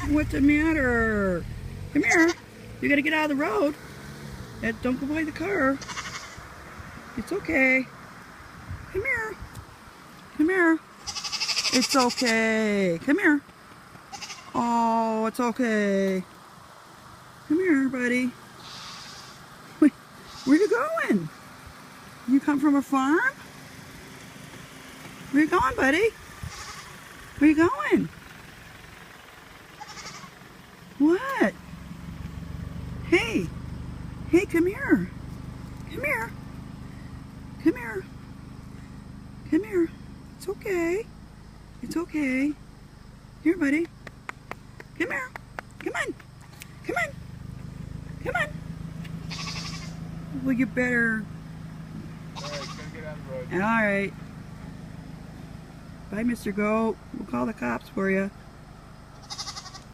What's the matter? Come here. You gotta get out of the road. Don't go by the car. It's okay. Come here. Come here. It's okay. Come here. Oh, it's okay. Come here, buddy. Wait, where you going? You come from a farm? Where you going, buddy? Where you going? What? Hey. Hey, come here. Come here. Come here. Come here. It's okay. It's okay. Here, buddy. Come here. Come on. Come on. Come on. Well, you better... Alright, gotta get out of the road. Alright. Bye, Mr. Goat. We'll call the cops for you.